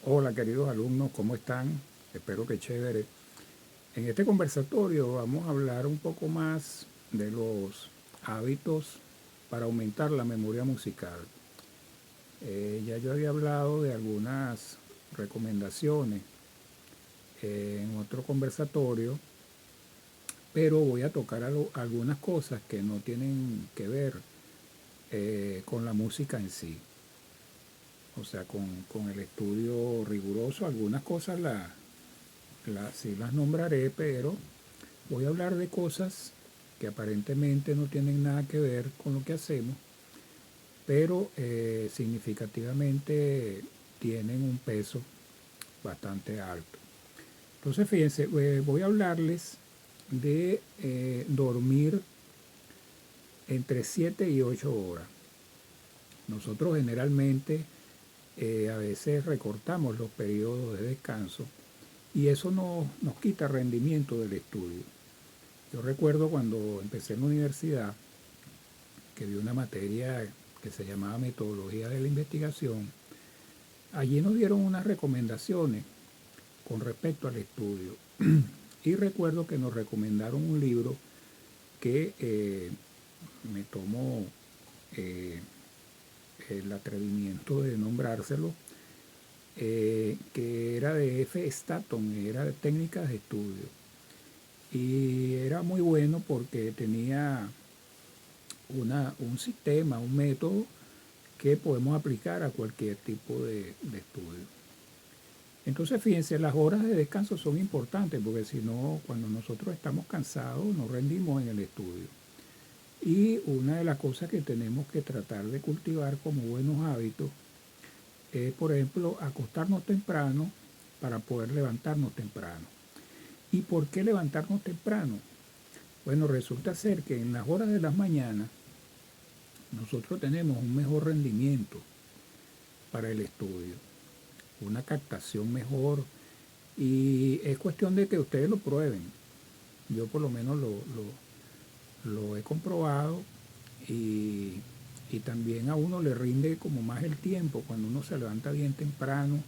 Hola queridos alumnos, ¿cómo están? Espero que chévere. En este conversatorio vamos a hablar un poco más de los hábitos para aumentar la memoria musical. Ya yo había hablado de algunas recomendaciones en otro conversatorio, pero voy a tocar algunas cosas que no tienen que ver con la música en sí. O sea, con el estudio riguroso, algunas cosas sí las nombraré, pero voy a hablar de cosas que aparentemente no tienen nada que ver con lo que hacemos, pero significativamente tienen un peso bastante alto. Entonces, fíjense, voy a hablarles de dormir entre 7 y 8 horas. Nosotros generalmente a veces recortamos los periodos de descanso y eso nos quita rendimiento del estudio. Yo recuerdo cuando empecé en la universidad que vi una materia que se llamaba Metodología de la Investigación. Allí nos dieron unas recomendaciones con respecto al estudio. Y recuerdo que nos recomendaron un libro que me tomó eh, el atrevimiento de nombrárselo, que era de F. Stanton, era de técnicas de estudio. Y era muy bueno porque tenía un sistema, un método que podemos aplicar a cualquier tipo de estudio. Entonces, fíjense, las horas de descanso son importantes porque si no, cuando nosotros estamos cansados, no rendimos en el estudio. Y una de las cosas que tenemos que tratar de cultivar como buenos hábitos es, por ejemplo, acostarnos temprano para poder levantarnos temprano. ¿Y por qué levantarnos temprano? Bueno, resulta ser que en las horas de las mañanas nosotros tenemos un mejor rendimiento para el estudio, una captación mejor y es cuestión de que ustedes lo prueben. Yo por lo menos lo he comprobado y, y también a uno le rinde como más el tiempo cuando uno se levanta bien temprano.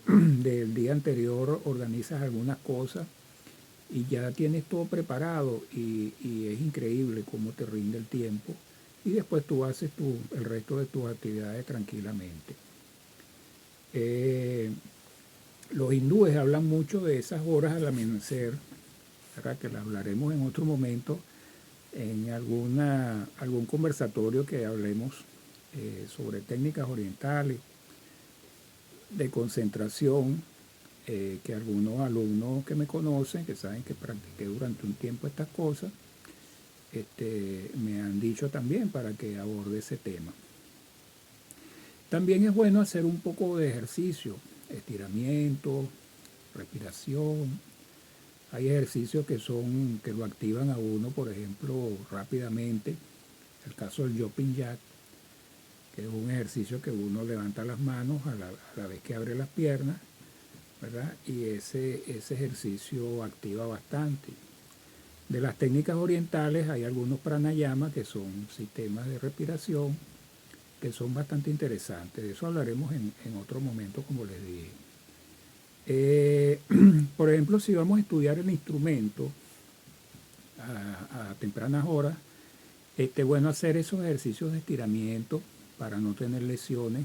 Del día anterior organizas algunas cosas y ya tienes todo preparado y es increíble cómo te rinde el tiempo y después tú haces el resto de tus actividades tranquilamente. Eh, los hindúes hablan mucho de esas horas al amanecer, ¿verdad? Que las hablaremos en otro momento en algún conversatorio que hablemos sobre técnicas orientales de concentración, que algunos alumnos que me conocen, que saben que practiqué durante un tiempo estas cosas, me han dicho también para que aborde ese tema. También es bueno hacer un poco de ejercicio, estiramiento, respiración. Hay ejercicios que lo activan a uno, por ejemplo, rápidamente. El caso del jumping jack, que es un ejercicio que uno levanta las manos a la vez que abre las piernas, ¿verdad? Y ese ejercicio activa bastante. De las técnicas orientales hay algunos pranayama que son sistemas de respiración que son bastante interesantes. De eso hablaremos en otro momento, como les dije. Por ejemplo, si vamos a estudiar el instrumento a tempranas horas, bueno hacer esos ejercicios de estiramiento para no tener lesiones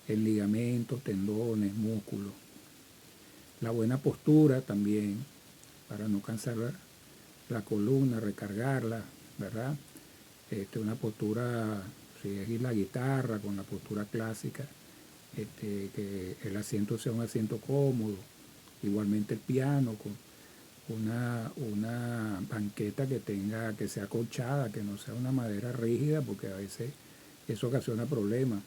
en ligamentos, tendones, músculos. La buena postura también, para no cansar la columna, recargarla, ¿verdad? Una postura, si es la guitarra, con la postura clásica, que el asiento sea un asiento cómodo, igualmente el piano, con una banqueta que sea acolchada, que no sea una madera rígida, porque a veces eso ocasiona problemas.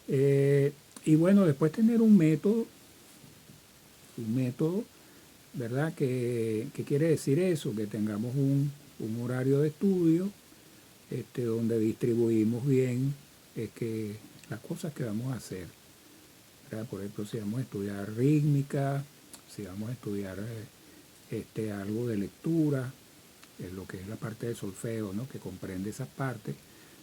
Y bueno, después tener un método, ¿verdad? ¿Qué quiere decir eso? Que tengamos un horario de estudio donde distribuimos bien las cosas que vamos a hacer, ¿verdad? Por ejemplo, si vamos a estudiar rítmica, si vamos a estudiar algo de lectura, lo que es la parte de solfeo, ¿no? Que comprende esas partes.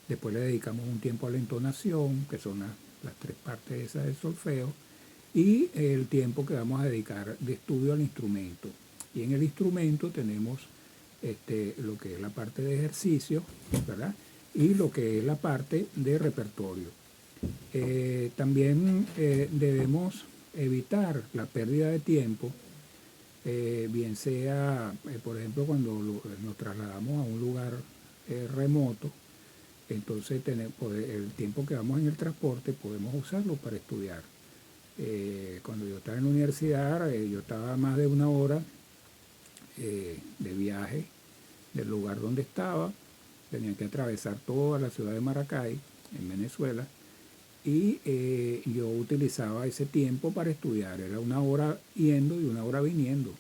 Después le dedicamos un tiempo a la entonación, que son las 3 partes esas del solfeo, y el tiempo que vamos a dedicar de estudio al instrumento. Y en el instrumento tenemos lo que es la parte de ejercicio, ¿verdad? Y lo que es la parte de repertorio. También debemos evitar la pérdida de tiempo, bien sea, por ejemplo, cuando nos trasladamos a un lugar remoto, entonces el tiempo que vamos en el transporte podemos usarlo para estudiar. Cuando yo estaba en la universidad, yo estaba más de 1 hora de viaje del lugar donde estaba. Tenía que atravesar toda la ciudad de Maracay, en Venezuela, y yo utilizaba ese tiempo para estudiar. Era 1 hora yendo y 1 hora viniendo,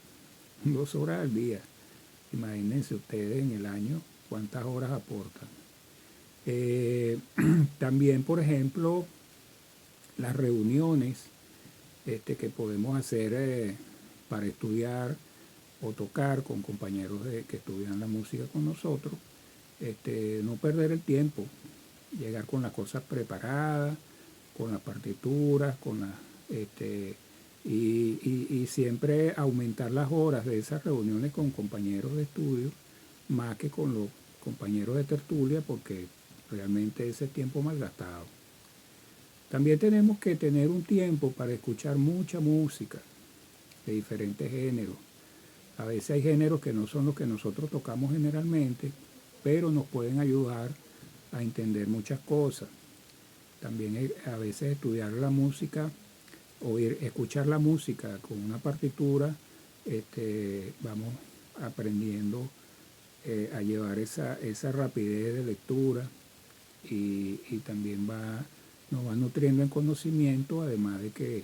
2 horas al día. Imagínense ustedes en el año cuántas horas aportan. También, por ejemplo, las reuniones que podemos hacer para estudiar o tocar con compañeros que estudian la música con nosotros, no perder el tiempo, llegar con las cosas preparadas, con las partituras, y siempre aumentar las horas de esas reuniones con compañeros de estudio, más que con los compañeros de tertulia, porque realmente ese tiempo malgastado. También tenemos que tener un tiempo para escuchar mucha música de diferentes géneros. A veces hay géneros que no son los que nosotros tocamos generalmente, pero nos pueden ayudar a entender muchas cosas. También a veces estudiar la música, escuchar la música con una partitura, vamos aprendiendo a llevar esa rapidez de lectura, y también nos va nutriendo en conocimiento, además de que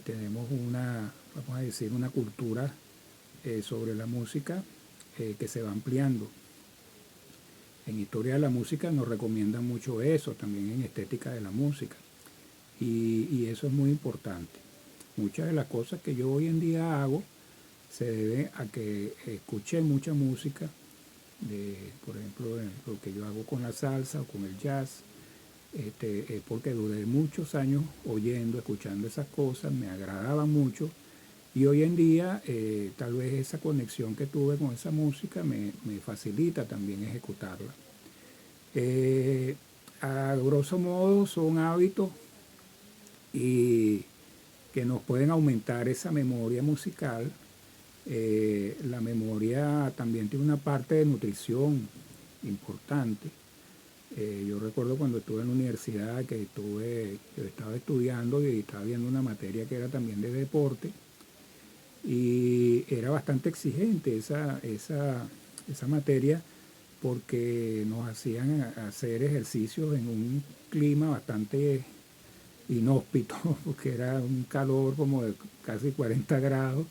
tenemos vamos a decir, una cultura sobre la música que se va ampliando. En historia de la música nos recomiendan mucho eso, también en estética de la música, y eso es muy importante. Muchas de las cosas que yo hoy en día hago se debe a que escuché mucha música, por ejemplo, lo que yo hago con la salsa o con el jazz, porque duré muchos años escuchando esas cosas, me agradaban mucho, y hoy en día tal vez esa conexión que tuve con esa música me facilita también ejecutarla. A grosso modo son hábitos y que nos pueden aumentar esa memoria musical. La memoria también tiene una parte de nutrición importante. Yo recuerdo cuando estuve en la universidad que yo estaba estudiando y estaba viendo una materia que era también de deporte, y era bastante exigente esa materia, porque nos hacían hacer ejercicios en un clima bastante inhóspito, porque era un calor como de casi 40 grados,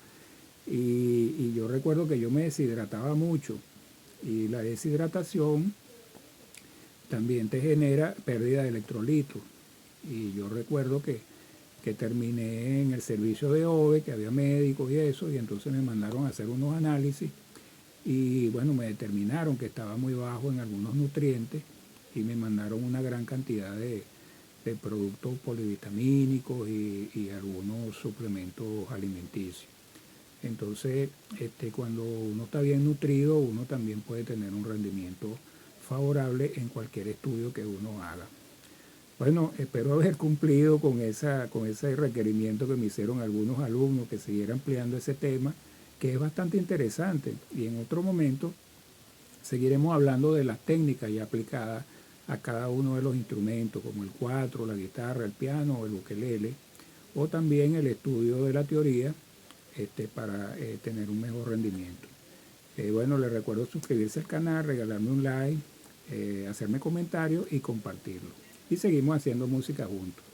y yo recuerdo que yo me deshidrataba mucho, y la deshidratación también te genera pérdida de electrolitos. Y yo recuerdo que terminé en el servicio de OVE, que había médicos y eso, y entonces me mandaron a hacer unos análisis, y bueno, me determinaron que estaba muy bajo en algunos nutrientes, y me mandaron una gran cantidad de productos polivitamínicos y algunos suplementos alimenticios. Entonces, cuando uno está bien nutrido, uno también puede tener un rendimiento favorable en cualquier estudio que uno haga. Bueno, espero haber cumplido con ese requerimiento que me hicieron algunos alumnos, que siguiera ampliando ese tema, que es bastante interesante. Y en otro momento seguiremos hablando de las técnicas ya aplicadas a cada uno de los instrumentos, como el cuatro, la guitarra, el piano o el ukelele, o también el estudio de la teoría para tener un mejor rendimiento. Bueno, les recuerdo suscribirse al canal, regalarme un like, hacerme comentarios y compartirlo. Y seguimos haciendo música juntos.